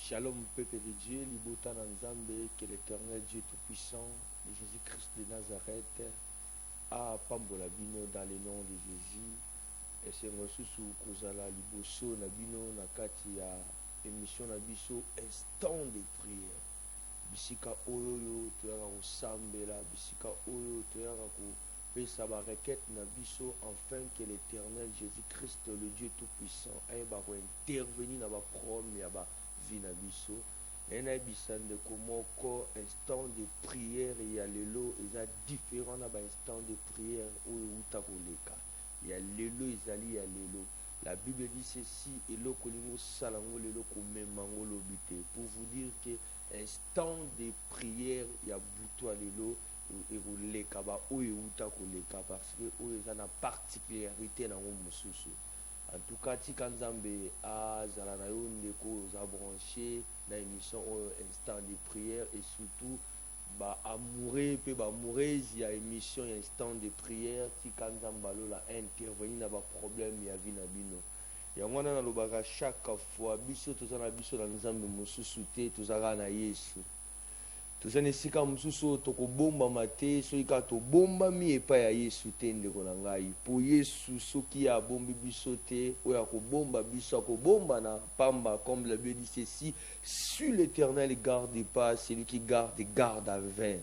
Shalom, peuple de Dieu, Libota Nzambe, que l'éternel Dieu Tout-Puissant, Jésus-Christ de Nazareth, a pambola bino dans le nom de Jésus. Et c'est moi sous Kozala Liboso Nabino Nakati ya émission Nabiso instant de prière. Bisika oyo toyaka kosambela, bisika oyo toyaka kopesa ba requête Nabiso afin que l'éternel Jésus-Christ, le Dieu Tout-Puissant, aille ba intervenir dans ba problème ya ba vie Nabiso. Nena bisande komoko instant de prière ya lelo eza différent na ba instant de prière oyo utakoleka. Il y a l'élo, il y a l'élo. La Bible dit ceci, élo kolingo salango l'élo komemango lobité. Pour vous dire que instant de prière, il y a bouto à l'élo et koleka ba oyo uta koleka parce que oyo ça na particularité na mosusu. En tout cas, tika nzambe a zala na yo ndeko za branché na émission instant de prière et surtout ba amoureux pe ba amoureuse ya émission instant de prière tika nzamba lola intervenir na ba problème ya vie na bino yango na lobaka chaque fois biso tozana biso na nzambe mosusu te tozaka na Yesu tozana esika mosusu tokobomba mate soki ka tobomba mi epa ya Yesu te ndeko na ngai po Yesu soki ya bombi biso te oya kobomba biso akobomba na pamba comme la Bible dit ceci sur l'Éternel garde pas celui qui garde à vain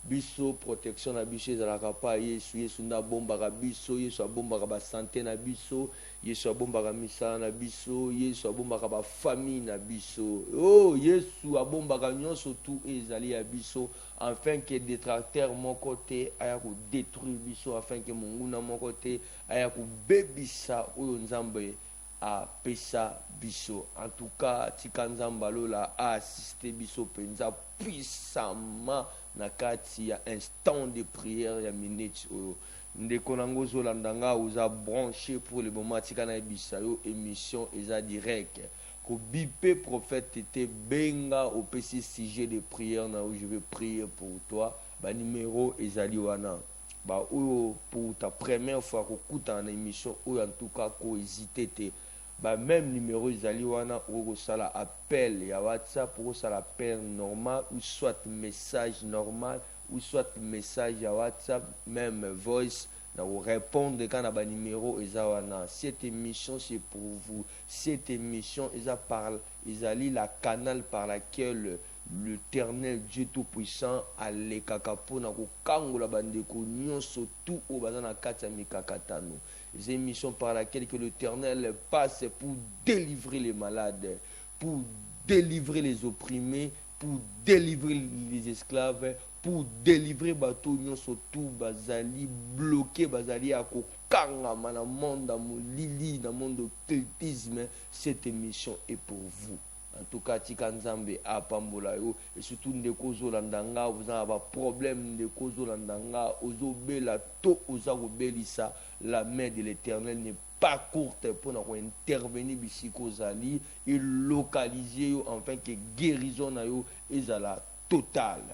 biso protection na biso ezalaka pa Yesu na bombaka biso Yesu abombaka ba santé na biso Yesu abombaka misala na biso Yesu abombaka ba famille na biso oh Yesu abombaka nyonso tout ezali ya biso afin que détracteur mon côté aya ko détruire biso afin que monguna mon côté aya ko bebisa oyo nzambe a pesa biso. En tout cas tika nzamba lola a assisté biso penza puissamment na kati ya instant de prière ya minute oyo ndeko nango zolandanga oza branché pour le moment tika na ebisa yo émission eza direct ko bipé prophète était benga au PC sujet de prière na où je vais prier pour toi ba numéro ezali wana ba oyo pour ta première fois ko kuta na émission oyo en tout cas ko hésiter te ba même numéro ezali wana ou sala appel ya WhatsApp ou sala appel normal ou soit message normal ou soit message ya WhatsApp même voice na vous répondre quand na ba numéro eza wana. Cette émission c'est pour vous, cette émission eza parle ezali la canal par laquelle l'Éternel Dieu Tout-Puissant a les kakapo na kokangola bandeko nyonso tout au bazana kati ya mikakatano. Les émissions par laquelle que l'Éternel passe pour délivrer les malades, pour délivrer les opprimés, pour délivrer les esclaves, pour délivrer bateau nyonso tout bazali bloqué bazali à kokanga na monde molili na monde occultisme. Cette émission est pour vous. En tout cas, tika nzambe a pambola yo et surtout ndeko zolandanga vous avez un problème ndeko zolandanga ozobela to ozakobelisa la main de l'Éternel n'est pas courte pour intervenir bisiko zali et localiser yo afin que guérison na yo ezala totale.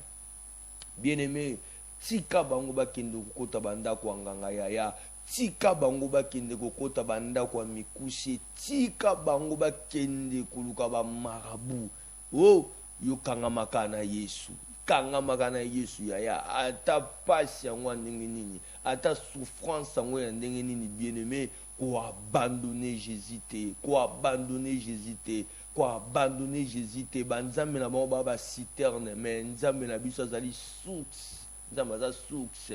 Bien-aimé, tika bango bakende kokota banda kwa nganga ya tika bango bakende kokota banda kwa mikushi tika bango bakende kuluka ba marabu oh yo kangamaka na Yesu ya ata pasi yango ndenge nini ata souffrance yango ya ndenge nini bien-aimé ko abandonner Jésus te banzambe na bango ba citerne mais nzambe na biso azali source nzambe source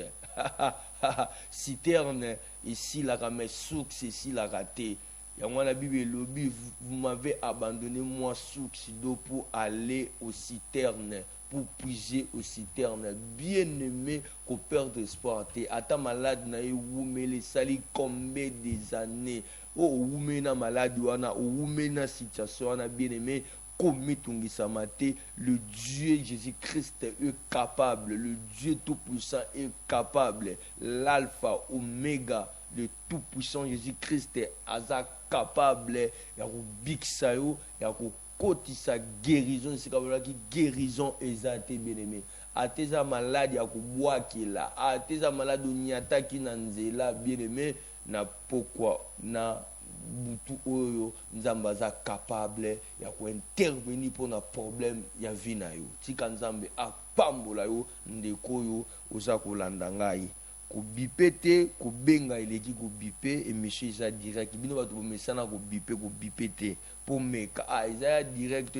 citerne ici la ramé source ici la raté yango la Bible lobi vous m'avez abandonné moi source d'eau pour aller aux citernes pour puiser aux citernes. Bien-aimé, qu'on perd espoir. Ata malade na youmele sali combien des années. Oh, oumena malade wana, oumena situation wana bien-aimé. Le Dieu Jésus-Christ est capable, le Dieu Tout-Puissant est capable. L'alpha, oméga, le Tout-Puissant Jésus-Christ est capable. Il y a biksayo, il y a côté sa guérison, c'est comme la guérison exacte bien-aimé. A tes malade ya kuboa kila, a tes malade nyata ki nanzela bien-aimé na pourquoi na butu oyo nzambe aza capable ya kointervenir mpona problème ya vie na yo. Tika nzambe apambola yo ndeko oyo oza kolanda ngai. Kobipe te kobenga eleki kobipe émission eza direct. Bino bato bomesana kobipe te pour meka eza direct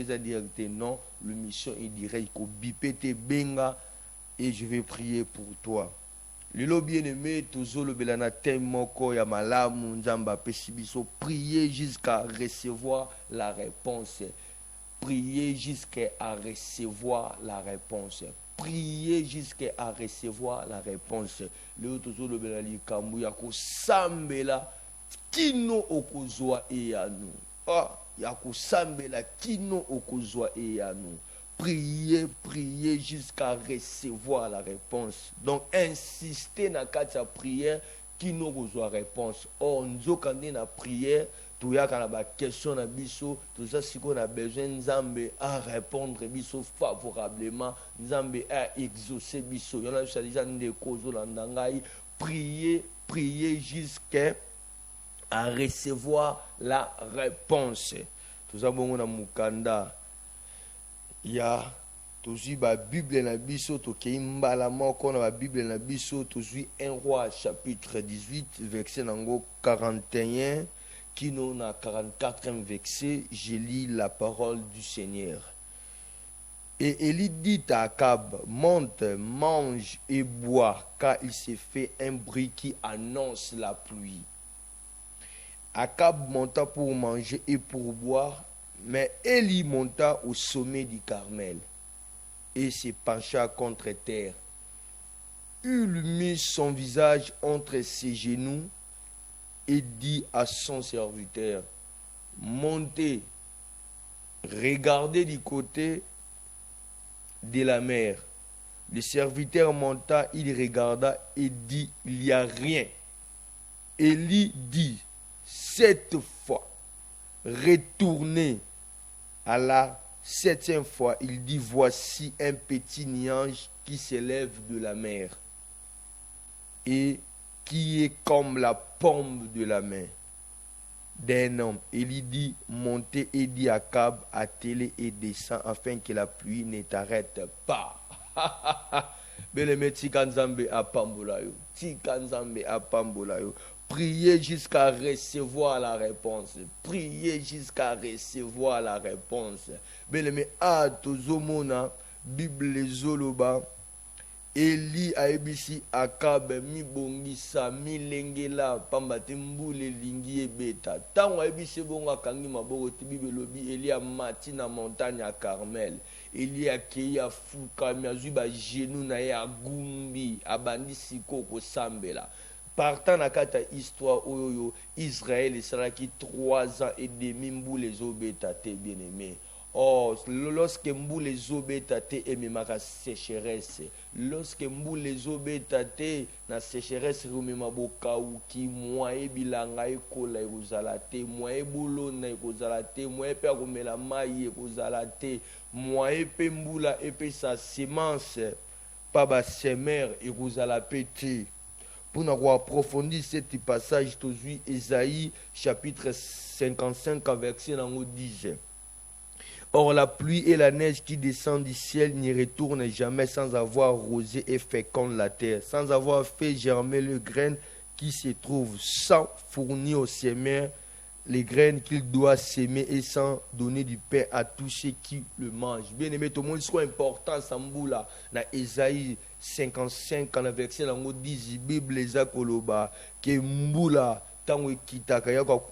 non, l'émission est direct. Kobipe te benga et je vais prier pour toi. Lelo bien-aimé, tozolo belana temoko ya malamu nzamba pesibiso, priez jusqu'à recevoir la réponse. Priez jusqu'à recevoir la réponse. Priez jusqu'à recevoir la réponse. Lelo tozolo belali kambu ya kosambela kino okozwa e ya nous. Ya kosambela kino okozwa e ya nous. Priez jusqu'à recevoir la réponse. Donc, insistez dans la prière qui nous reçoit réponse. Or, nous, quand on a prière, tout y a quand on a question na biso, tout ça, si on a besoin, Nzambe à répondre biso favorablement, Nzambe à exaucer biso. Il y en a déjà des causes l'andangai. Priez jusqu'à recevoir la réponse. Tout ça, bon, on a mukanda. Ya tozui ba Bible na biso tokei mbala moko na ba Bible na biso tozui 1 roi chapitre 18 verset nango 41 kino na 44e verset. Je lis la parole du Seigneur. Et Élie dit à Akab, monte, mange et bois, car il s'est fait un bruit qui annonce la pluie. Akab monta pour manger et pour boire. Mais Élie monta au sommet du Carmel et se pencha contre terre. Il mit son visage entre ses genoux et dit à son serviteur, montez, regardez du côté de la mer. Le serviteur monta, il regarda et dit, il n'y a rien. Élie dit, cette fois, retournez. À la 7e fois, il dit, voici un petit nuage qui s'élève de la mer et qui est comme la paume de la main d'un homme. Il dit, montez et dit à Akab, attelez et descend afin que la pluie ne t'arrête pas. Beleme tikanzambe apambolayo, tikanzambe apambolayo. Priez jusqu'à recevoir la réponse. Priez jusqu'à recevoir la réponse. Beleme a tozomona Bible zoloba. Eli aebisi Akab mi bongisa mi lengela pambate mbule lingi ebeta. Tango aebisi bonga kangi maboko ti Bible lobi Eli amati na montagne ya Carmel. Eli akei afuka mi azwi ba genou na ye agumbi abandi siko kosambela. Partant na kata histoire oyo Israël esalaki 3 ans et demi mbule ezobeta te bien-aimé. Oh, lorsque mboule ezobeta te ememaka sécheresse, lorsque mboule ezobeta te na sécheresse remema bokauki moye bilanga ekola ekozala te, moye bolona ekozala te, moye pe akomela mai ekozala te, moye pe mbula epesa semence pa ba semer ekozala pe te. Pour nous approfondir ce passage, aujourd'hui, Ésaïe, chapitre 55, verset 10. Or, la pluie et la neige qui descendent du ciel n'y retournent jamais sans avoir rosé et féconde la terre, sans avoir fait germer le grain qui se trouve, sans fournir aux semeurs les graines qu'il doit s'aimer et sans donner du pain à tous ceux qui le mangent. Bien aimé, tout le monde soit important, Samboula, dans Ésaïe 55, dans le verset 10, Bible eza koloba, que Mboula, tango kitaka, yako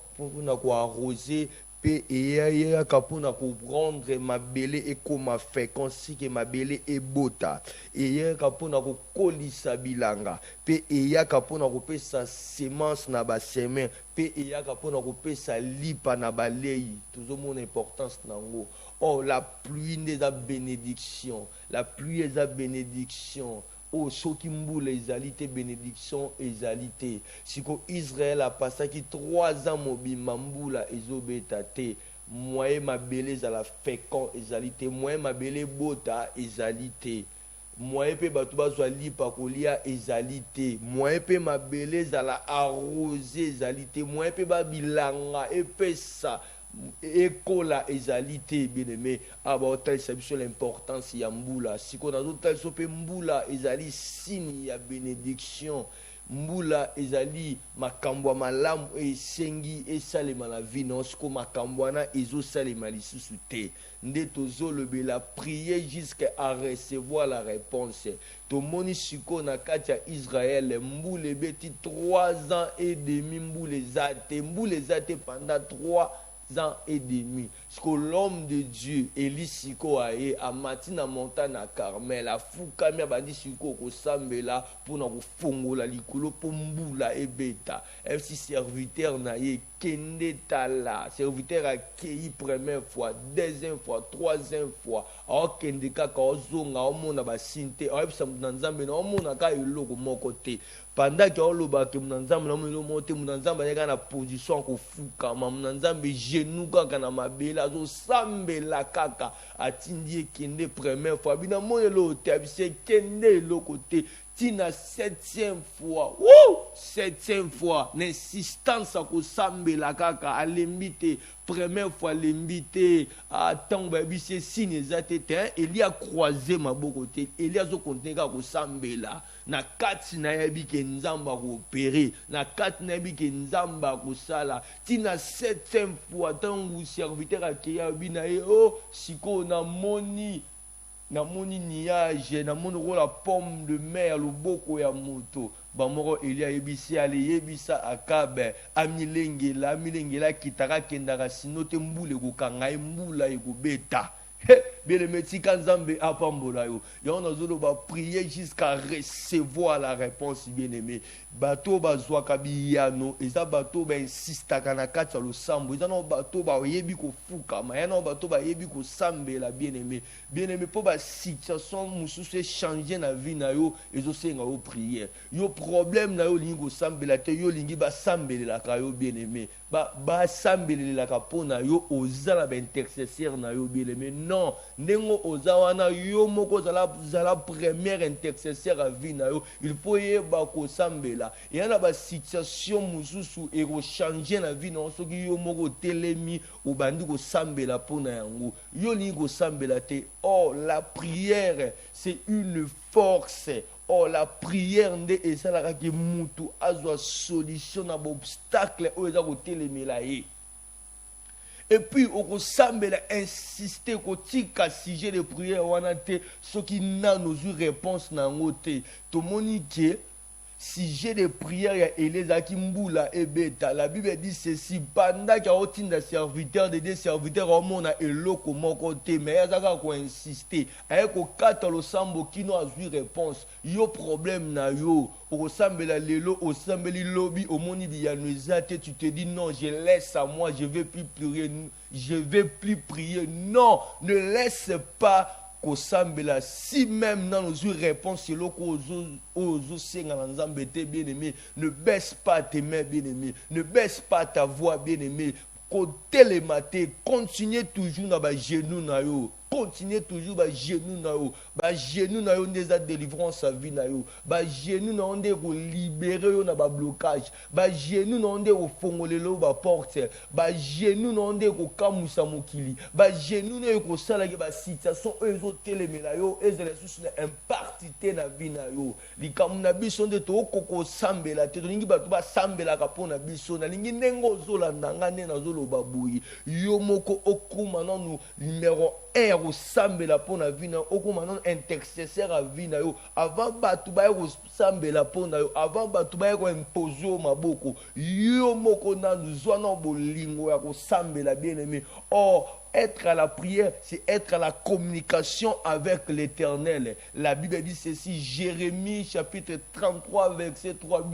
na ko arroser, pe eya kapuna ko prendre ma belé et comme fécond si que ma belé est bota. Eya kapuna ko kolisa bilanga, pe eya kapuna ko pesa semence na ba semen, pe eya kapuna ko pesa lipa na ba lei. Toujours mon importance nango. Oh, la pluie n'est la bénédiction. La pluie est la bénédiction. Oh, soki mboula ezalité bénédiction ezalité. Siko Israël a passé 3 ans mobima mboula ezobeta te. Moye mabele za la fécond ezalité. Moye mabele bota ezalité. moyen pe bato bazwa lipa kolia ezali te, moyen pe mabele ezala arrosé ezali te, moyen pe babilanga epesa ekola ezali te. Bien aimé, abaotalisa biso l'importance ya mbula, siko nazotalisa pe mbula ezali signe ya bénédiction. Mbula ezali makambo ya malamu esengi esalema na vie na siko makambo wana ezosalema lisusu te. Nde tozolobela prier jusqu'à recevoir la réponse. Tomoni siko na kati ya Israël mbula ebeti 3 ans et demi, mbula ezate pendant 3 ans et demi. Parce que l'homme de Dieu, Élie siko aye, a mati na montagne à Carmel, a fukami a bandi siko ko sambela pour na fongola likolo pour mbula ebeta. MC serviteur na ye kende tala. Serviteur a kei première fois, deuxième fois, troisième fois. A kende kaka ozonga omona ba sinte, a epsa munanzambe na omona ka eloko moko te. Pendant que oloba ke munanzambe na melo monte munanzambe ya na position ko fuka, munanzambe genou kaka na mabela zo sambela kaka atindi kende première fois bina moyelo tabise kende lokote tina 7e fois. Wouh! 7e fois l'insistance ko sambela kaka alembite première fois lembite attends baby c'est signe ezate te. Eli a croisé maboko te, Eli a zo kontenga ko sambela na kati na yebi ke nzamba ko opérer, na kati na yebi ke nzamba ko sala tina 7e fois tangu serviteur akeya bina ye oh siko na moni nuage na moni ko la pomme de mer loboko ya moto bamoko Elia yebisi ale yebisa Akabe amilengela kitaka kendaka sinote mbule ko kanga mbula ekobeta. Bien aimé, tika nzambe apambola yo. Yo nazolo ba prier jusqu'à recevoir la réponse, bien aimé. Bato bazwa kabiyano, eza bato ba insista kana kati ya losambo. Eza no bato ba yebi ko fuka, ma ya no bato ba yebi ko sambela, bien aimé. Bien aimé, po ba situation mususu changer na vie na yo, ezo senga yo prier. Yo problème na yo lingi ko sambela te, yo lingi ba sambelela ka yo, bien aimé. Ba sambelela ka pona yo ozala ba intercesseur na yo, bien aimé. Non, nengo ozawana yo moko zala première intercesseur à vie na yo, il faut yeba ko sambela. Et yana ba situation mususu e ko changer na vie na soki yo moko telemi obandi ko sambela pona yango. Yo li ko sambela te. Oh, la prière c'est une force. Oh, la prière nde esalaka ki mutu azwa solution na obstacle o eza ko telemela ye. Et puis, au sambela insister kotika sujet de prière wanate ce qui n'a nos réponse na ngote. To monique sujet de prière ya elezaki mbula ebeta. La Bible dit ceci pendant qu'il y a autant serviteurs de des serviteurs au monde a eloko moko te mais azaka ko insister ayeko kata lo sambo kino azui réponse yo problème na yo au sambela lelo au sambeli lobby au moni biyanezate tu te dis non je laisse à moi je vais plus prier non ne laisse pas kosambela si même dans nos réponses loko ozo senga na nzambe te bien aimé ne baisse pas tes mains bien aimé ne baisse pas ta voix bien aimé côté les matés continue toujours na ba genou na yo continuez toujours ba genou na yo ndeza délivrance à vie na yo ba genou na onde ko libérer yo na ba blocage ba genou na onde ko fongolelo ba porte ba genou na onde ko kamusa mokili ba genou na yo ko sala ke ba situation ezo telemela yo ezele susu na impartité na vie na yo likamu na biso nde to koko sambela te to lingi ba to ba sambela ka pona biso na lingi ndengo zolanda ngane na zoloba buyi yo moko okuma nanu numéro 1 au sambela pona vina okuma non intercesseur à vina yo avant batu ba ko sambela pona yo avant batu ba ko imposer maboko yo moko na nzwana bolingo ya ko sambela bien aimé. Or être à la prière, c'est être à la communication avec l'Éternel. La Bible dit ceci, Jérémie chapitre 33 verset 3,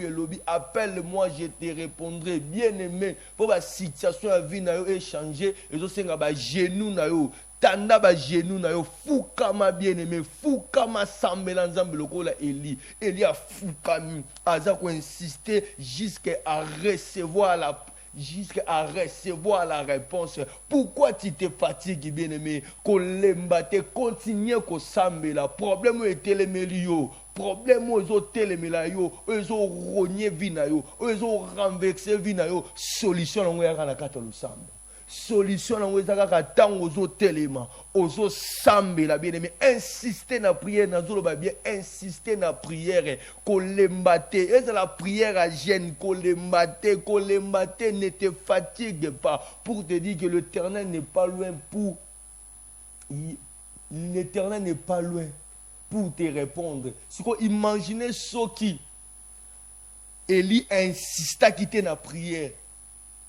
appelle-moi, je te répondrai. Bien aimé, pour la situation à vie na yo échanger, et aussi ba genou na yo. Tanda ba genou na yo fukama bien aimé fukama sambela nzambe lokola Eli a fukami aza ko insister jusqu'à recevoir jusqu'à recevoir la réponse. Pourquoi tu te fatigues, bien-aimé? Kolembate, continue kosambela. Problème était le milieu. Problème aux télémela yo, aux rogné vina yo, aux renversé vina yo. Solution on est na kata lusambo. Solution on est à tant aux téléma, aux sambela bien-aimé. Insister na prière na zolo ba bien, insister na prière. Kolembate, et la prière à gêne. Kolembate, ne te fatigue pas pour te dire que l'Éternel n'est pas loin pour. L'Éternel n'est pas loin pour te répondre. Si vous imaginez ce qui Élie insista à quitter la prière,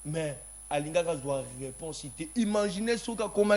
mais Alinga doit répondre. Imaginez ce que comme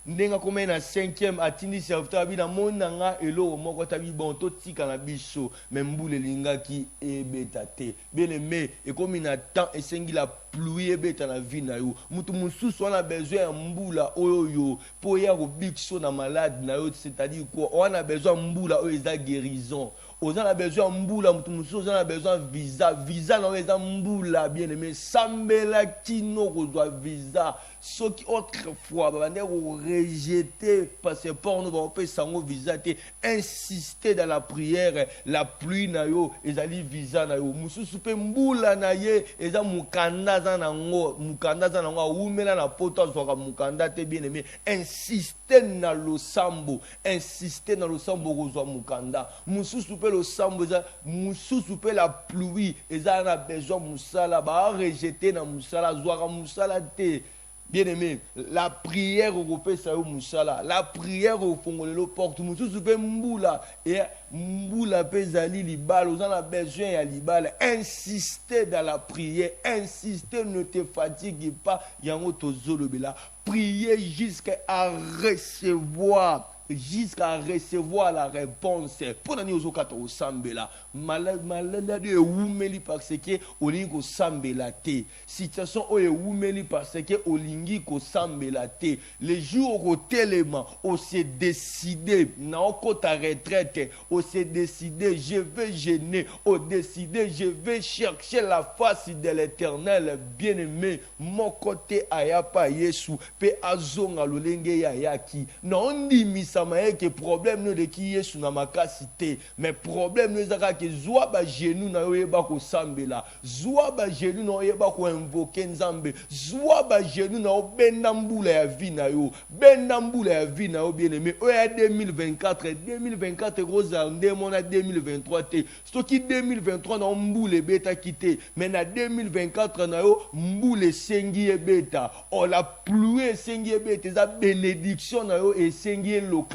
n'enga comme na 5e atindi serviteur abi na monanga elo moko tabi bon to tika na biso même boule linga qui ebetate bien aimé et comme il attend et sengi la pluie ebeta na vie na yo mutu mususu on a besoin ya mbula oyo pour ya ko bikso na malade na yo, c'est-à-dire quoi on a besoin mbula oyo eza guérison. On a besoin de mboula, on a besoin de visa. Visa, on a besoin de mboula, bien aimé. Sambela kino, on doit visa. Ce qui autrefois, on a rejeté passeport, on va faire visa, insister dans la prière, la pluie, ils allaient visa, Moussou soupe mboula, ils ont mukanda, mukanda, oumela na poto, mukanda, bien aimé. Insister dans le sambo, insister dans le sambo, mukanda. Moussou soupe le sambo, moussou soupe la pluie, ils ont besoin de moussala, rejeter dans moussala, zoara moussala te. Bien aimé, la prière au Européen, ça moussala, la prière au Fongolelo porte, moussou soupe mboula, et mboula pezali libal, on a besoin à libal, insister dans la prière, insister, ne te fatigue pas, yango tozolo bela, prier jusqu'à recevoir la réponse. Pour nous aux okato au sambela, malade de oumeli parce que olingo sambela te. Situation o oumeli parce que olingi ko sambela te. Les jours au téléma, on s'est décidé, na ta retraite, on s'est décidé, je vais gêner, on décidé, je vais chercher la face de l'Éternel, bien-aimé. Mon côté ayapa Yesu, pe azonga lolenge ya yaki. Non dimisa que problème ne de qui est sous na makasité mais problème ne zaka que zoa ba genou na yo yeba ko sambela zoa ba genou na yo yeba ko invoquer nzambe zoa ba genou na yo benambula ya vie na yo bien aimé o ya 2024 rosa ndemo na 2023 te stoki 2023 na mbule beta quitté mais na 2024 na yo mbule sengi ebeta o la pluie sengi ebeta za bénédiction na yo et sengi localisé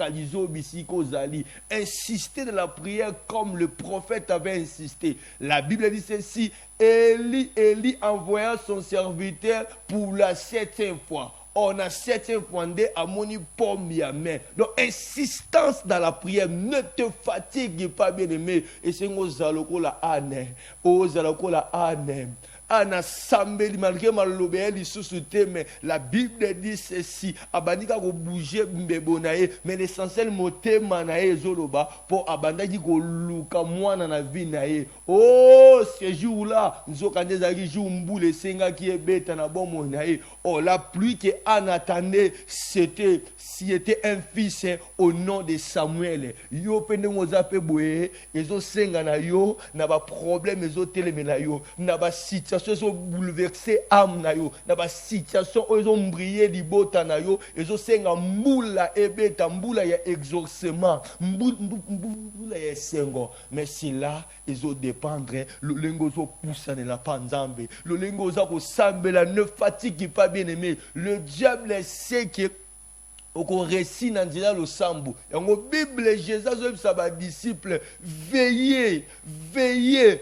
bisiko zali. Insister de la prière comme le prophète avait insisté. La Bible dit ceci, Élie envoya son serviteur pour la 7e fois. On a 7e fois à mon pomme ya main. Donc insistance dans la prière, ne te fatigue pas bien aimé. Et c'est ngozaloko la ane. Ozaloko la ane. Ana sambeli malgré malobéel sous-souté mais la Bible dit ceci abanika ko bouger mbebonaye mais l'essentiel motema nae zoloba pour abandaki ko luka mwana na vie nae. Oh ce jour là nzokande zaki jour mboule senga qui ebeta na bomo nae. Oh la pluie que Anne attendait c'était un fils au nom de Samuel. Yo pende mozape boye ezo senga na yo na ba problème ezo telemela yo na ba situation sont bouleversés âme na yo na ba situation ils ont brillé libota na yo ils ont senga mbula ebeta mbula ya exorcement mbula ya sengo mais si là ils ont dépendre le lengo zo poussa na la panzambe le lengo za ko sambela ne fatigue pas bien aimé le diable sait que au récit dans le sambu et en Bible Jésus a sa disciple veillez et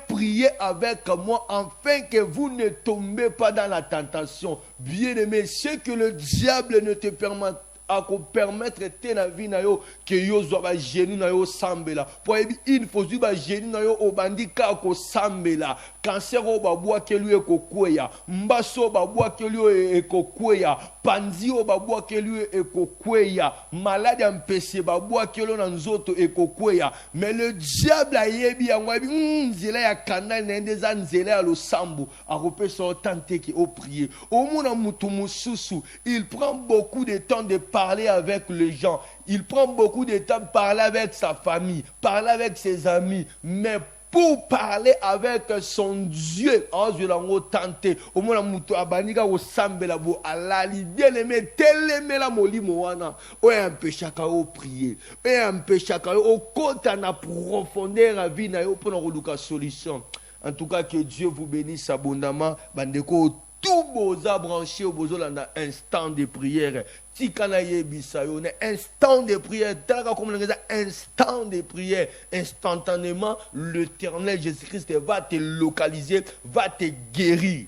priez avec moi afin que vous ne tombez pas dans la tentation. Bien-aimé, ce que le diable ne te permet à permettre te na vie na yo que yo zo ba genou na yo sambela pour une fois ba genou na yo obandika ko sambela cancer o babwa ke lui ekokweya, mbaso babwa ke lui ekokweya, panzi o babwa ke lui ekokweya, malade ampese babwa ke lui na nzoto ekokweya. Mais le diable a yebi yango bi nzela ya kanda na ndeza nzela ya losambo akope so tante ki o prier. Au mona mutu mususu, il prend beaucoup de temps de parler avec les gens. Il prend beaucoup de temps de parler avec sa famille, parler avec ses amis, mais pour parler avec son Dieu, je l'ai tenté. Au moins, mutu abanika o sambela bo alali bien aimé, telemé la molimo wana. O un peu chaka o prier, et un peu chaka o kota na profondeur la vie na yo pour na luka solution. En tout cas, que Dieu vous bénisse abondamment. Bandeko tout boza branché au bozo dans instant de prière. Tikana yebisayo, instant de prière, comme on dit, instant de prière, instantanément, l'Éternel Jésus-Christ va te localiser, va te guérir.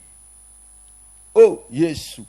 Oh, Yesu.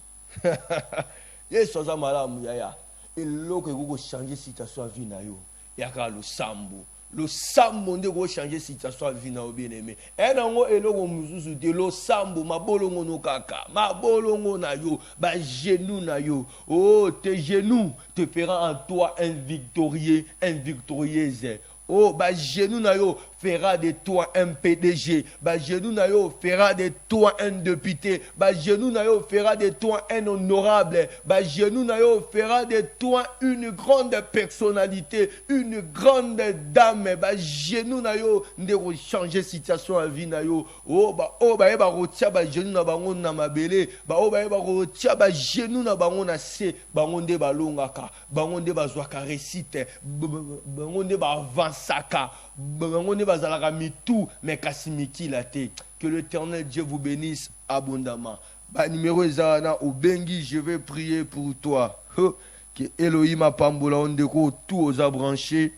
Yesu za malamu yaya. Et l'eau que vous changez situation à vie na yo. Yaka le sambo. Le sambo nde go changer situation à vie na o bien aimé. Et nango eloko muzuzu de lo sambo mabolongo no kaka. Mabolongo na yo, ba genou na yo. Oh, tes genoux te feront en toi un victorieux, un victorieuse. Oh, ba genou na yo fera de toi un PDG. Ba genou na yo fera de toi un député. Ba genou na yo fera de toi un honorable. Ba genou na yo fera de toi une grande personnalité, une grande dame. Ba genou na yo ndeko changer situation à vie na yo. Oh ba eba rotia ba genou na bango na mabele. Ba eba rotia ba genou na bango na se. Bango nde balongaka. Bango nde bazwaka récite. Bango nde ba avansaka. Bango nde bazalaka mitou mais kasimiki la te. Que l'Éternel Dieu vous bénisse abondamment. Ba numéro ezana obengi, je vais prier pour toi. Que Elohim apambola ondeko tout aux abranchés.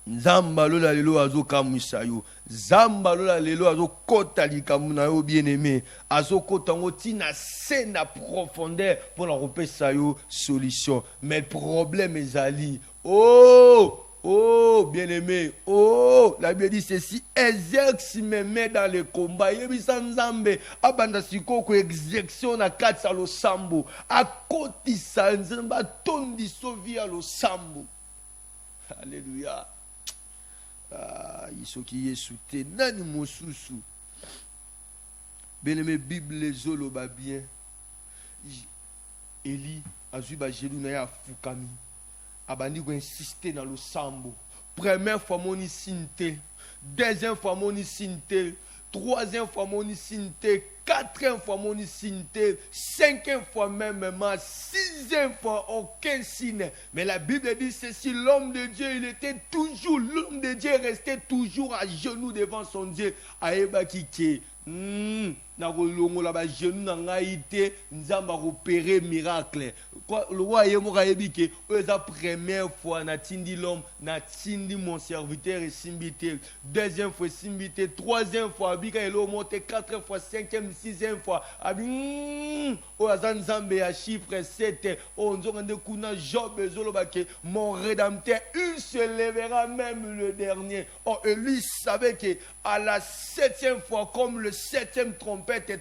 Nzamba lola lelo azo kamwisa yo. Zamba lola lelo azo kota likamu na yo bien-aimé. Azo kota ngo tina se na profondeur pour na repesa yo solution. Mais le problème ezali. Oh, bien-aimé, la Bible dit ceci, exerce mes mains dans le combat. Yebisa nzambe, abanda sikoko exercition na katsa lo sambo. Akoti sa nzamba tondi sovia lo sambo. Alléluia. Isoki Yesu te nani mosusu. Bien-aimé, Bible zolo ba bien. Eli azui ba jelou na ya fukami. Abandi ko insister dans le sambo. Première fois mon sinte, deuxième fois mon sinte, troisième fois mon sinte, quatrième fois mon sinte, cinquième fois même, sixième fois aucun signe. Mais la Bible dit ceci, l'homme de Dieu, l'homme de Dieu restait toujours à genoux devant son Dieu. Aeba kike. Na kolongola ba genou na ngai te nzamba opérer miracle. Le roi yemoka yebike eza première fois na tindi l'homme na tindi mon serviteur et simbité, deuxième fois simbité, troisième fois abika elo monte, quatrième fois, cinquième, sixième fois abi o azanzambe ya chiffre 7 o nzonde kuna Job ezolobake mon rédempteur il se lèvera même le dernier. Oh, et lui savait que à la septième fois comme le septième trompette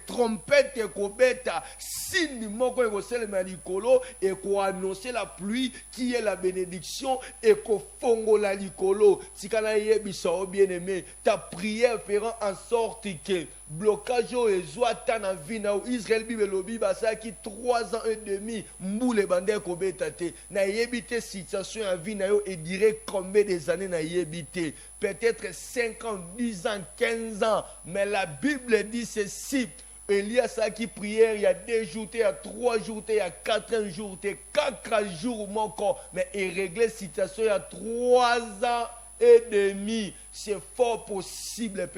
kobeta signe moko ekoselema likolo et ko annoncer la pluie qui est la bénédiction et ko fongola likolo. Tikana yebisa o bien-aimé, ta prière fera en sorte que blocage et zoata na vie na Israël bibelobi basaki 3 ans et demi mboule bande kobeta te na yebite situation en vie na yo et dirait combien des années na yebite, peut-être 5 ans, 10 ans, 15 ans, mais la Bible dit ceci. Elias a qui prière, il y a 2 jours, il y a 3 jours, il y a 4 jours, il y a 4 jours, mon corps, mais il réglait la situation il y a 3 ans et demi. C'est fort possible.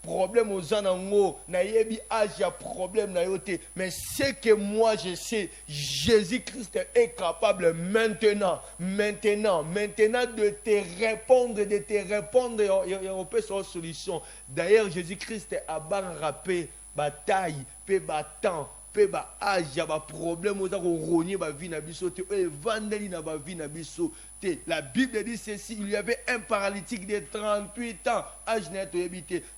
Problème aux anango, na yebi âge ya problème na yote. Mais ce que moi je sais, Jésus-Christ est capable maintenant de te répondre, et on peut sur solution. D'ailleurs, Jésus-Christ a barrapé bataille, pe battant, pe ba âge, ba problème aux rogner ba vie na biso te, evangeli na ba vie na biso. La Bible dit ceci, il y avait un paralytique de 38 ans.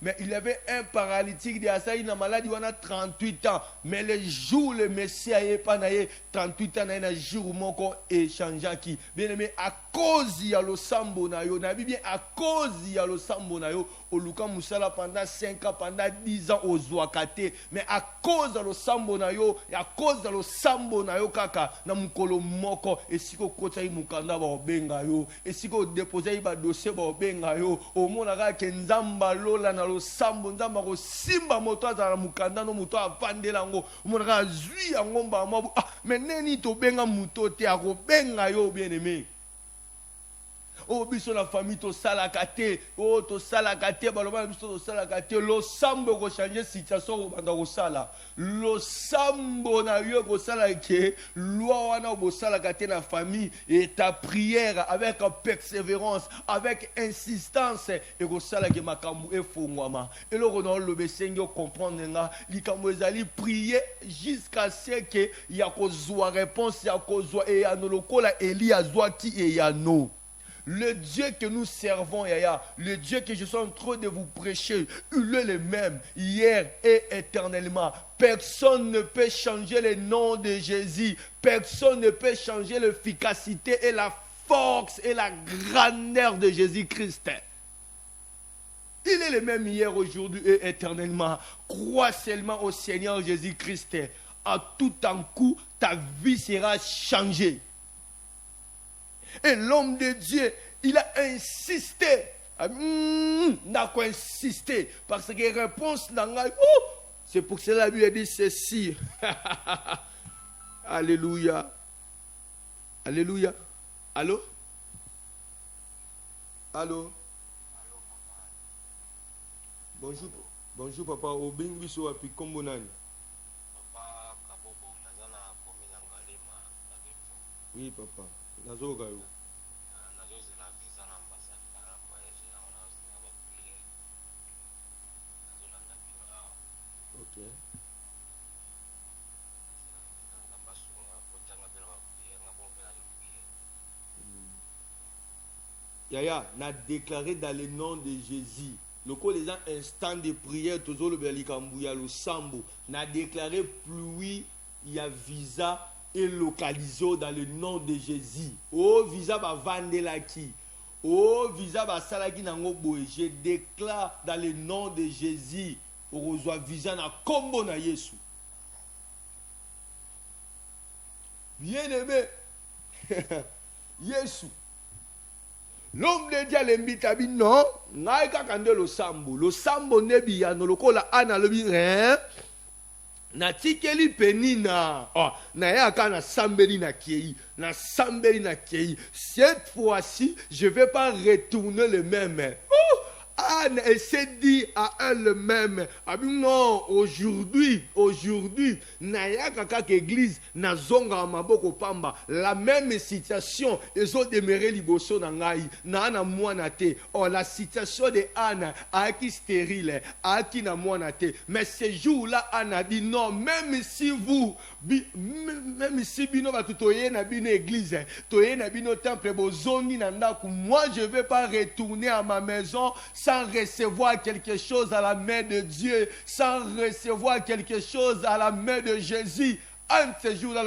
Mais il y avait un paralytique de Asaï, une maladie, on a 38 ans. Mais le jour, le Messie a pas 38 ans, il y a un jour, mon échange qui. Bien aimé, à cause il y a le sambo na yo, bien à cause il y a le sambo na yo, au Luka Moussala pendant 5 ans, pendant 10 ans au Zouakate. Mais à cause de le sambo na yo, et à cause de le sambo na yo kaka, na mukolo moko, et si ko kota mukanda ba obenga yo, et si ko déposer ba dossier ba obenga yo, au monaka ke nzamba lola na lo sambo, nzamba ko simba moto azala mukanda no moto avandela ngo, monaka zui yango mba mabu, ah, mais neni to benga muto te, ako benga yo bien aimé. Oh, biso la famille to salakate, oh to salakate, baloba biso to salakate, lo sambo ko changer situation banda ko sala. Lo sambo na yo ko sala ke, loi wana ko salakate na famille et ta prière avec persévérance, avec insistance et ko sala ke makambu e fongwama. Et lo ko na lo besengo comprendre nga, likambo ezali prier jusqu'à ce que ya ko zwa réponse, ya ko zwa et ya no lokola Eli azwa ki et ya no. Le Dieu que nous servons, Yaya, le Dieu que je suis en train de vous prêcher, il est le même, hier et éternellement. Personne ne peut changer le nom de Jésus. Personne ne peut changer l'efficacité et la force et la grandeur de Jésus-Christ. Il est le même hier, aujourd'hui et éternellement. Crois seulement au Seigneur Jésus-Christ. À tout un coup, ta vie sera changée. Et l'homme de Dieu, il a insisté. N'a quoi insisté. Parce que réponse n'a pas. C'est pour cela que lui a dit ceci. Alléluia. Alléluia. Allô? Allô? Bonjour. Bonjour papa. Obing biso api kombonani. Papa Kabobo nazana komina ngalema. Oui papa. Nazo gayo. Nazo zela visa na ambassade para voyager na ona osina ba prier. Nazo landa bino awa. OK. Ngamba sunga kotanga bela ba prier ngabo bela yo prier. Yaya, n'a déclaré dans le nom de Jésus. Le coup les instants de prière toujours le belikambuya le sambo n'a déclaré pluie, il y a visa et localisé dans le nom de Jésus. Oh, visa va vendre la qui. Oh, visa va salaki nango boy. Je déclare dans le nom de Jésus. On reçoit visa na combo na Yesu. Bien aimé. Yesu. L'homme de Dieu l'invite à dire non. Naïka kande lo sambo. Lo sambo nebi ya no lokola ana lobi hein. Na tikeli penina na yaka na sambeli na kiei na sambeli na kiei. Cette fois-ci je vais pas retourner le même. Anne s'est dit à elle le même. Non, aujourd'hui, nayaka kaka église na zonga maboko pamba. La même situation, ils ont demeuré liboso na ngai na ana mwana te. Oh, la situation de Anne a qui stérile, a qui na mwana te. Mais ce jour-là, Anne a dit non, même si vous, même si bino ba tutoye na bino église, toye na bino temple bozongi na ndaku, moi je vais pas retourner à ma maison sans recevoir quelque chose à la main de Dieu, sans recevoir quelque chose à la main de Jésus. Un de ces jours-là,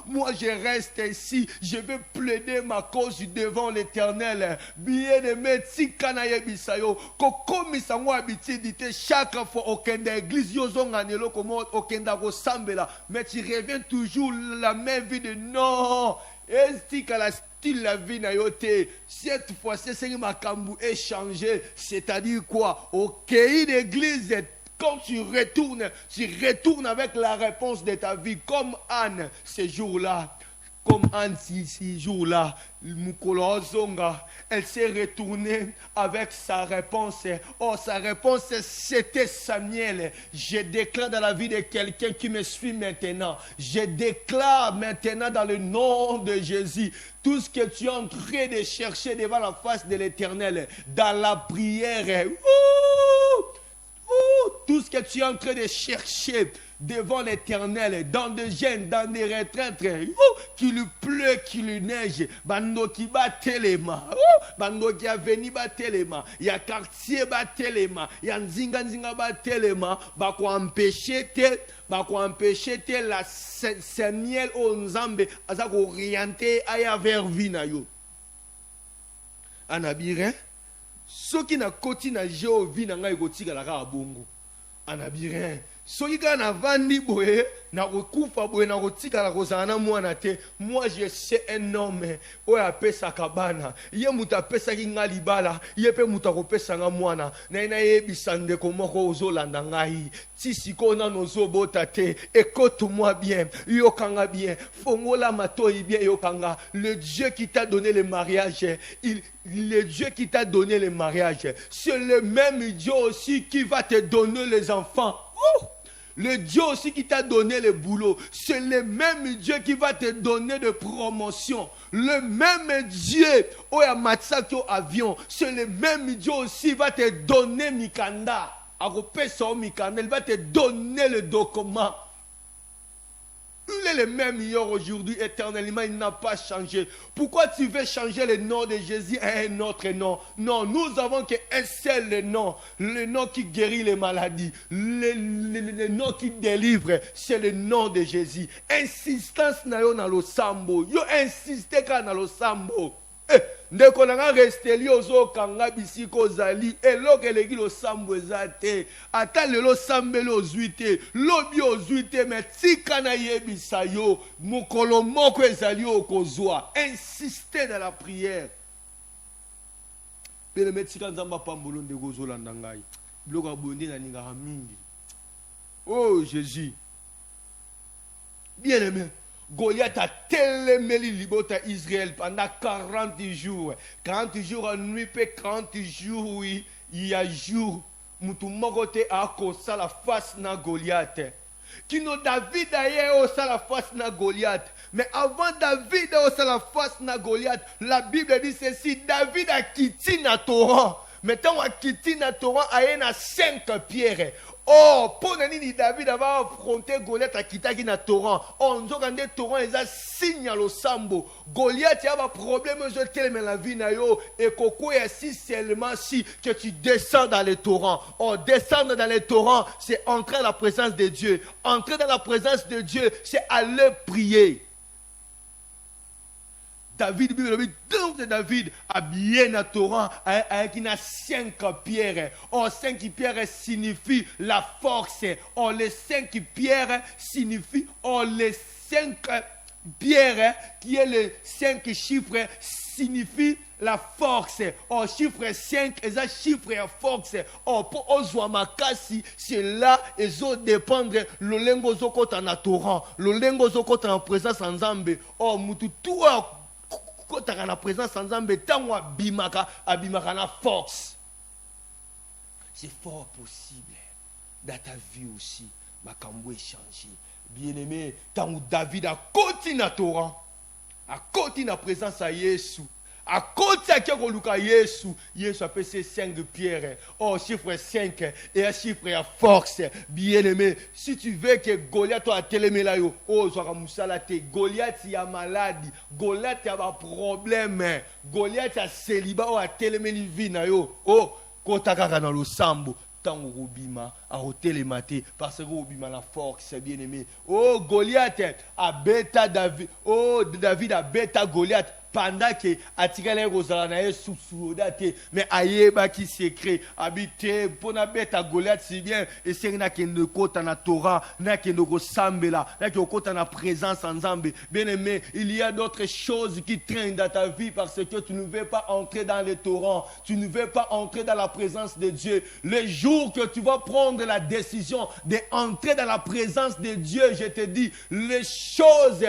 moi je reste ici, je vais plaider ma cause devant l'Éternel. Bien aimé, tikanaye bisayo, kokomisa ngo habitude chaque fois aucun d'église yozonganelo comme aucun dago sambela, mais tu reviens toujours la même vie de non. Est-ce que la vie n'a été cette fois-ci c'est makambu échangé, c'est-à-dire quoi? Ok, l'église. Quand tu retournes avec la réponse de ta vie, comme Anne, ces jours-là, comme Anne, ces jours-là, elle s'est retournée avec sa réponse. Oh, sa réponse, c'était Samuel. Je déclare dans la vie de quelqu'un qui me suit maintenant. Je déclare maintenant dans le nom de Jésus. Tout ce que tu es en train de chercher devant la face de l'Éternel, dans la prière. tout ce que tu es en train de chercher devant l'Éternel, dans des gènes, dans des retraites, qu'il pleut, qu'il neige, bando qui bat téléma, bando qui a venu bat téléma, il y a quartier bat téléma, il y a nzinga bat téléma, bah quoi empêcher la miel au Nzambe, à ça orienté à vers vinayo. Anabirin, ce qui n'a côté na géo vina ngai gotika la rabongo. Anabirin. Soki kana vandi boye na kokufa boye na kotika la kozana mwana te. Moi je sais un homme oya pesa kabana ye muta pesa ki nga libala ye pe muta ko pesa nga mwana na yebisa ndeko moko ozolanda ngai ti sikona nozobota te. Écoute-moi bien, yokanga bien, fongola matoi bien yokanga. Le Dieu qui t'a donné le mariage, le Dieu qui t'a donné le mariage, c'est le même Dieu aussi qui va te donner les enfants. Le Dieu aussi qui t'a donné le boulot, c'est le même Dieu qui va te donner de promotion. Le même Dieu, avion, c'est le même Dieu aussi qui va te donner Mikanda. Il va te donner le document. Il est le même hier, aujourd'hui, éternellement, il n'a pas changé. Pourquoi tu veux changer le nom de Jésus à un autre nom? Non, nous avons qu'un seul nom, le nom qui guérit les maladies, le nom qui délivre, c'est le nom de Jésus. Insistance na yo na lo sambo, yo insiste ka na lo sambo. Ndeko nanga resteli ozo kanga bisiko zali eloke leki lo sambo ezate ata lelo sambele ozuite lobi ozuite me tika na yebisa yo mukolo moko ezali okozwa. Insistez dans la prière. Pele metika nzamba pambolo ndeko zolanda ngai biloko abonde na ninga mingi. Oh Jésus, bien aimé, Goliath a tellement libéré Israël pendant 40 jours. 40 jours en nuit, 40 jours, oui, il y a jour. Moutumogote a kosa la face na Goliath. Kino David a eu la face na Goliath. Mais avant David a eu la face na Goliath, la Bible dit ceci: David a quitté na torrent. Maintenant, a quitté na torrent a eu 5 pierres. Oh, pour nani David va affronter Goliath à Kitaki na torrent. On nous a dit torrent est un signe à l'osambo. Goliath y a un problème je tellement la vie na yo et coco est si seulement si que tu descends dans les torrents. Oh, descendre dans les torrents, c'est entrer dans la présence de Dieu. Entrer dans la présence de Dieu, c'est aller prier. David, donc David a bien un torrent avec 5 pierres. Oh, 5 pierres signifie la force. Oh, les 5 pierres signifie, oh, les 5 pierres qui est les 5 chiffres signifie la force. Oh, chiffre 5 est un chiffre de force. Oh, pour Ozoamakasi, c'est là, ils ont dépendre le lengo zokota na torrent, le lengo zokota en présence en Zambé. Oh, mutu tout quand tu as la présence en Zambé, tu as la force. C'est fort possible dans ta vie aussi. Makambo est changé. Bien-aimé, tant que David a continué à torrent, a continué à présence à Jésus. À côté de Jésus, Jésus a passé 5 pierres. Oh, chiffre 5 et un chiffre à force. Bien-aimé, si tu veux que Goliath soit télémé là, oh, Goliath il a maladie, Goliath a un problème, Goliath a célibat ou a télémé li vie na yo. Oh, kota kaka dans le sambo. Tant au bima à hôtel maté parce que au bima la force bien-aimé. Oh, Goliath a bêta David. Oh, David a bêta Goliath. Pendant que atikale rozana sous-soudate mais ayeba qui secret habité pour na bête Goliath si bien et c'est na que ne kota na Torah na que no sambela na que kota na présence en Zambé. Bien aimé, il y a d'autres choses qui traînent dans ta vie parce que tu ne veux pas entrer dans les torrents, tu ne veux pas entrer dans la présence de Dieu. Le jour que tu vas prendre la décision d'entrer dans la présence de Dieu, je te dis les choses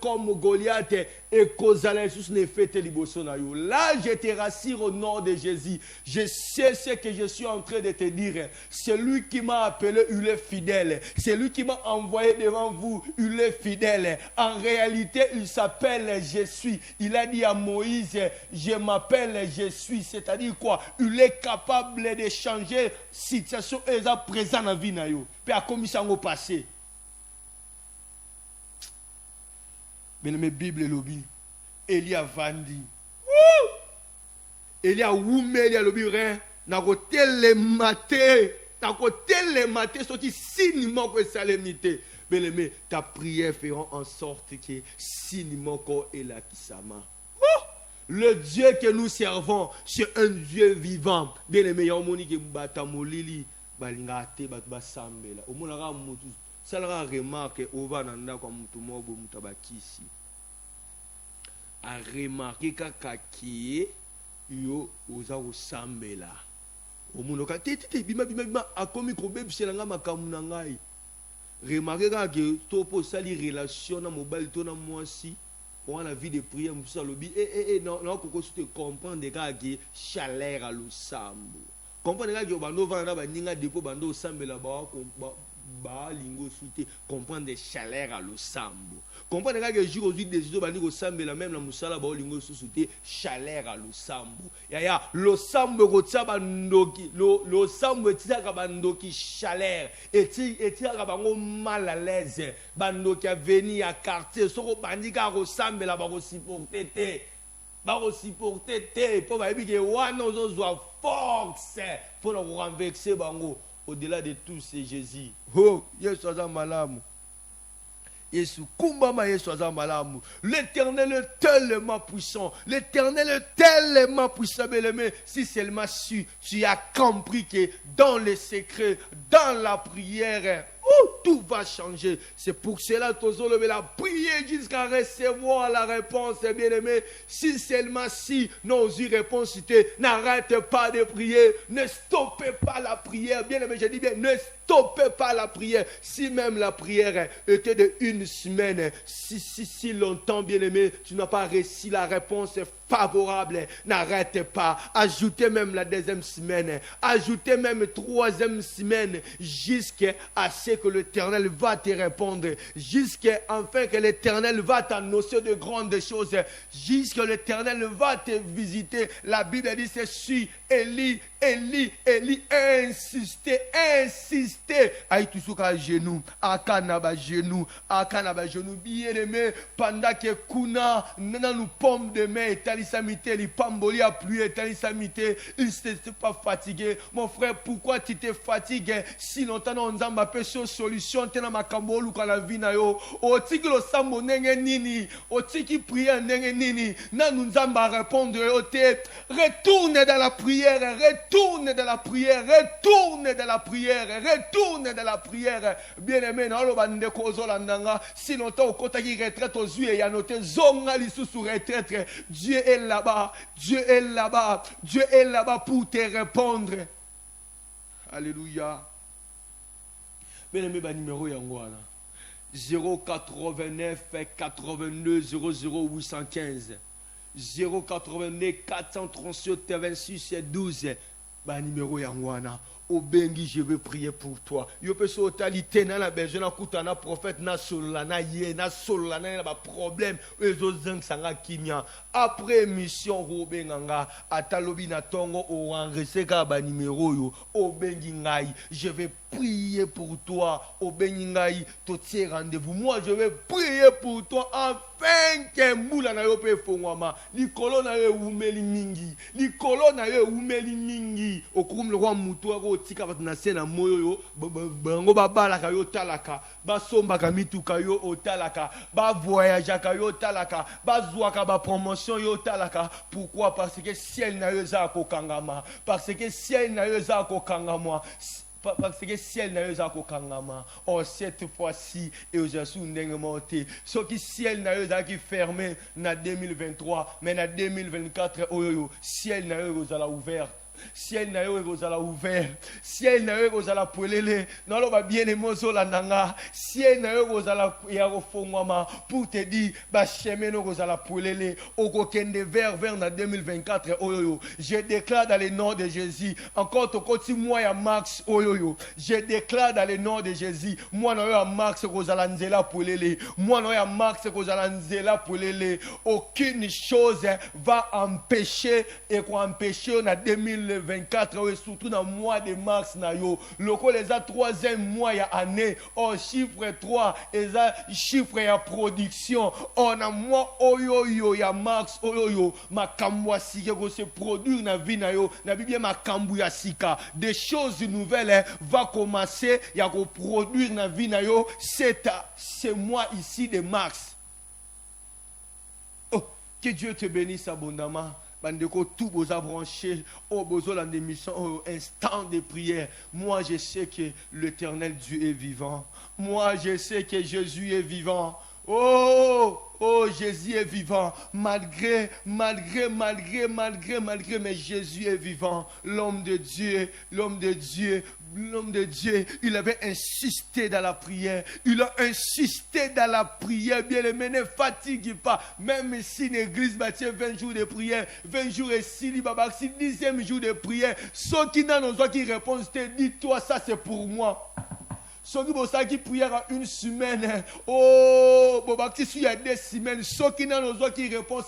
comme Goliath et Kozalesus ne fait là, je te rassure au nom de Jésus. Je sais ce que je suis en train de te dire. Celui qui m'a appelé, il est fidèle. Celui qui m'a envoyé devant vous, il est fidèle. En réalité, il s'appelle Je suis. Il a dit à Moïse, je m'appelle Je suis. C'est-à-dire quoi? Il est capable de changer changer situation eza présent na vie na yo pe akomisa ngo passé. Bien-aimé, Bible lobi Elia vandi. Elia wume Elia lobi rien na kotel maté sorti siniment que salemité. Bien-aimé, ta prière fera en sorte que siniment ko ela kisama. Le Dieu que nous servons, c'est un Dieu vivant. Bien-aimé, yamoni ke mbata molili balingate bat basambela. Omonaka mutu salara remarque ova nanda kwa mutu mobo mutabakisi. A remarquer kaka ki yo oza osambela. Omonoka tete bima akomi ko bebisela makamu na ngai. Remarquez que topo sali relation na mobile to na mwasi on a la vie de prière musa lobi non koko te comprendre que chaleur à l'osambo. Comprendre que bando vanda ba ninga depo bando osambela ba lingo soute comprendre des chaleurs à l'osambo. Comprendre que jour aujourd'hui des jours bandi ko sambela même la musala ba lingo soute chaleur à l'osambo. Ya l'osambo ko tsa bandoki l'osambo tsa ka bandoki chaleur et ka bango mal à l'aise bandoki a venir à quartier soko bandi ka ko sambela ba ko supporter te pour ba bi ke wana ozo force pour le renverser bango. Au-delà de tout, c'est Jésus. Oh, Yesu azamalamu. Yesu kumbama Yesu azamalamu. L'Éternel est tellement puissant. L'Éternel est tellement puissant, bien-aimé. Si seulement tu as compris que dans les secrets, dans la prière, tout va changer. C'est pour cela que tu as la prière jusqu'à recevoir la réponse, bien-aimé. Si seulement si nos réponses, n'arrête pas de prier. Ne stoppez pas la prière. Bien-aimé, je dis bien, ne stoppez pas la prière. Si même la prière était de une semaine, si longtemps, bien-aimé, tu n'as pas reçu la réponse favorable, n'arrête pas. Ajoutez même la deuxième semaine. Ajoutez même troisième semaine jusqu'à ce que l'Éternel va te répondre. Jusqu'à enfin que l'Éternel va t'annoncer de grandes choses. Jusqu'à l'Éternel va te visiter. La Bible dit ceci. Élie insistez. Aïe tout ce qu'à genoux. Akanaba genoux. Bien aimé. Pendant que Kuna nous pomme de main et talisamité, les pamboli a plu et talisamité, il ne s'est pas fatigué. Mon frère, pourquoi tu t'es fatigué? Si longtemps on a ma solution, tu as ma cambolo quand la vie na yo. O tiki lo sambo nenge nini. O tiki prière nenge nini. Na nous a répondre. Retourne dans la prière. Retourne dans la prière. Bien-aimé, na lo bande kozo landanga. Si longtemps au kota qui retraite aux yeux et a noté zonga li sous retraite. Dieu est là-bas pour te répondre. Alléluia. Bien-aimé, numéro yangwana 089 82 00 815 089 437 26 12. Numéro yangwana. Au bengi, je veux prier pour toi. Yo peux se totalité na la besoin na kutana prophète na solana ye na solana na problème ezo zang sanga kimia après mission robenganga atalobi na tongo o enregistrer ka ba numéro yo au bengi ngai je vais prier pour toi au bengi ngai to tie rendez-vous moi je vais prier pour toi afin que mbula na yo pe fongwama likolo na yo umeli mingi okurum le roi mutu tika na sena moyo yo bango babalaka yo talaka basombaka mituka yo otalaka ba voyage ka yo talaka bazwaka ba promotion yo talaka. Pourquoi? Parce que ciel na yo za ko kangama, parce que ciel na yo za ko kangama, parce que ciel na yo za ko kangama. Oh, cette fois-ci et aujourd'hui ndenge monté ce qui ciel na yo za qui fermé na 2023 mais na 2024 oyo ciel na yo za la ouvert. Ciel na yo ezala ouvert, ciel na yo ezala polele, non lo ba bien emozo la nanga, ciel na yo ezala ya refongwama pour te dire ba chemin no ezala polele, okokende vers na 2024 oyoyo. Je déclare dans le nom de Jésus, encore to koti moi ya Max oyoyo. Je déclare dans le nom de Jésus, moi na yo ya Max ezala nzela polele, moi na yo ya Max ezala nzela polele. Aucune chose va empêcher et qu'on empêcher na 2024 2024 et surtout dans le mois de mars le col les 3e mois ya année au chiffre 3 et chiffre ya production on a mois oyo ya mars oyo makambo asika ko se produire na vie na yo na bibia makambo ya sika des choses nouvelles va commencer ya ko produire na vie na yo ce mois ici de mars. Oh, que Dieu te bénisse abondamment. Bandeko, tout vos branché au besoin d'émission, au instant de prière. Moi, je sais que l'Éternel Dieu est vivant. Moi, je sais que Jésus est vivant. Oh, Jésus est vivant. Malgré, mais Jésus est vivant. L'homme de Dieu, il avait insisté dans la prière. Il a insisté dans la prière. Bien aimé, ne fatigue pas. Même si l'église bâtit 20 jours de prière, 20 jours et si 10e jour de prière, ceux qui n'ont pas qui répondent, dis-toi, ça c'est pour moi. Ceux qui prièrent une semaine, il y a 2 semaines, ceux qui n'ont pas qui répondent,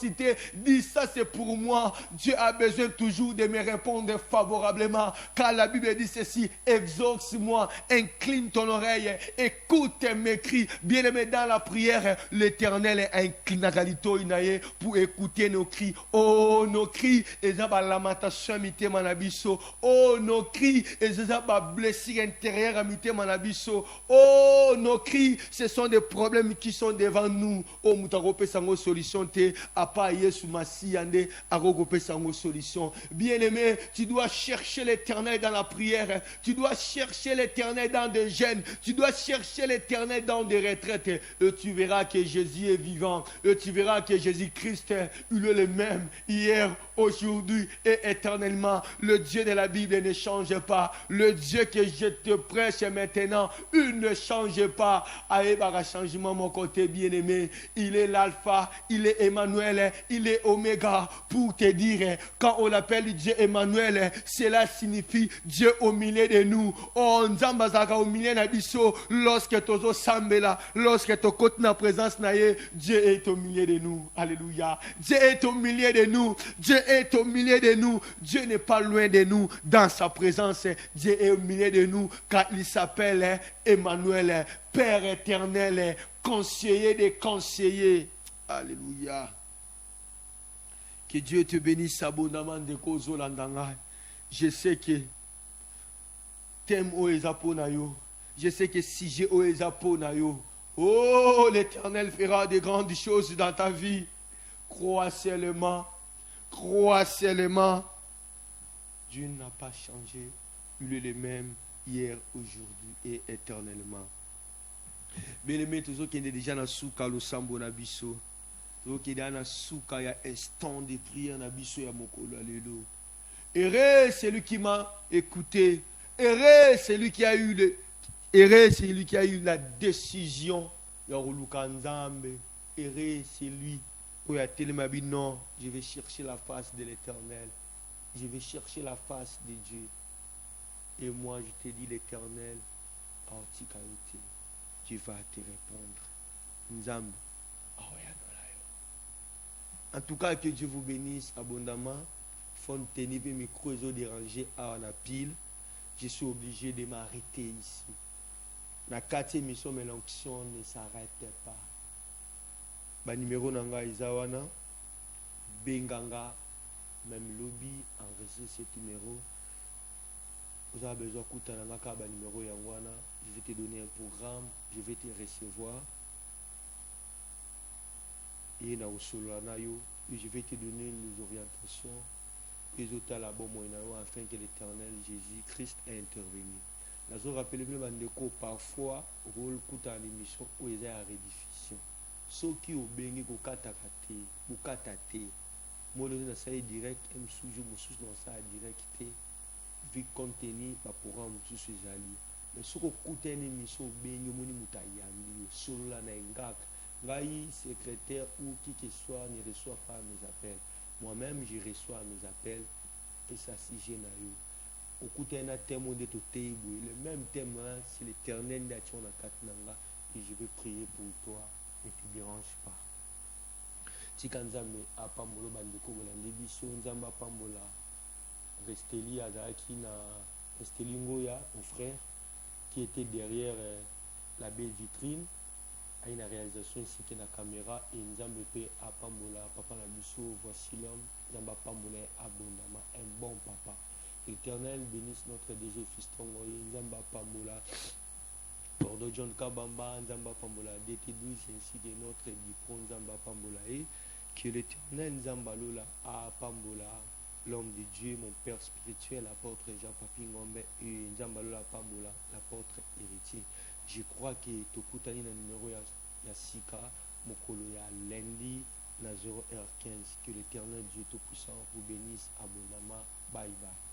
dis ça c'est pour moi. Dieu a besoin toujours de me répondre favorablement. Car la Bible dit ceci, exauce-moi, incline ton oreille, écoute mes cris. Bien-aimé dans la prière, l'Éternel incline à Galito Inaye pour écouter nos cris. Oh, nos cris, et ça va lamentation mité manabiso. Oh, nos cris, et ça va blessure intérieure mité manabiso. Oh, nos cris, ce sont des problèmes qui sont devant nous. Oh, mutagope sango solution te, apa yesu masiyande, agogope sango solution. Bien-aimé, tu dois chercher l'Éternel dans la prière. Tu dois chercher l'Éternel dans des jeûnes. Tu dois chercher l'Éternel dans des retraites. Et tu verras que Jésus est vivant. Et tu verras que Jésus-Christ, il est le même hier, aujourd'hui et éternellement. Le Dieu de la Bible ne change pas. Le Dieu que je te prêche maintenant, il ne change pas. Aïe, changement, mon côté bien-aimé. Il est l'alpha, il est Emmanuel, il est Oméga. Pour te dire, quand on l'appelle Dieu Emmanuel, cela signifie Dieu au milieu de nous. On zambazaka au milieu de nous. Lorsque tozo sambela, lorsque tu côté na présence naïe, Dieu est au milieu de nous. Alléluia. Dieu est au milieu de nous. Dieu est au milieu de nous. Dieu n'est pas loin de nous. Dans sa présence, Dieu est au milieu de nous. Car il s'appelle Emmanuel, Père éternel, conseiller des conseillers. Alléluia. Que Dieu te bénisse abondamment de cause landanga. Je sais que thème o ezapo na yo. Je sais que sujet o ezapo na yo. Oh, l'Éternel fera de grandes choses dans ta vie. Crois seulement. Crois seulement. Dieu n'a pas changé. Il est le même hier, aujourd'hui et éternellement. Bien-aimé, tous ceux qui sont déjà dans le souka, le sambo na biso. Tous ceux qui sont dans le souka, il y a instant de prière na biso ya mokolo, alléluia. Heureux celui qui m'a écouté. Heureux celui qui a eu la décision. Heureux celui qui a tellement dit non, je vais chercher la face de l'Éternel. Je vais chercher la face de Dieu. Et moi, je te dis, l'Éternel, Dieu va te répondre. En tout cas, que Dieu vous bénisse abondamment. Fontaine, mes micros dérangés à la pile. Je suis obligé de m'arrêter ici. La 4e émission, mais l'onction ne s'arrête pas. Le numéro nanga Isawana, Benganga, même lobby, enregistre ce numéro. Vous avez besoin de numéro Yangwana. Je vais te donner un programme, je vais te recevoir. Et je vais te donner les orientations. Afin que l'Éternel Jésus-Christ ait intervenu. Je rappelle que parfois, rôle coûte à l'émission où il y a rediffusion. Ceux qui ont béni au katakate, au katate, moi le ça est direct, je me suis dans ça direct, vu contenu par programme sous ses alliés. Mais ce qu'on coûte une émission béni, mon moutayami, solo la n'engak, gaï secrétaire ou qui que soit ne reçoit pas mes appels. Moi-même, je reçois mes appels et ça si j'ai naïo. Au côté d'un thème de tout le même thème, c'est l'Éternel d'action à Katnanga et je vais prier pour toi. Ne te dérange pas. Si Kanzame a Pamolo Bandeko, l'édition Nzamba Pambola, Resteli Azaki na Resteli Ngoya, mon frère, qui était derrière la belle vitrine. À une réalisation ici qui est la caméra et Nzambe pe à Pambola, papa na biso, voici l'homme, Nzamba Pambola abondamment, un bon papa. Éternel bénisse notre DG Fiston Goye, Nzamba Pambola, Bordeaux John Kabamba, Nzamba Pambola, DT12 ainsi que notre diplôme Nzamba Pambola et que l'éternel Nzamba Lola à Pambola, l'homme de Dieu, mon père spirituel, l'apôtre Jean-Papi Ngombe et Nzamba Lola Pambola, l'apôtre héritier. Je crois que tokutani na numéro ya sika mokolo ya lundi na 0h15. Que l'éternel Dieu tout-puissant vous bénisse abondamment. Bye bye.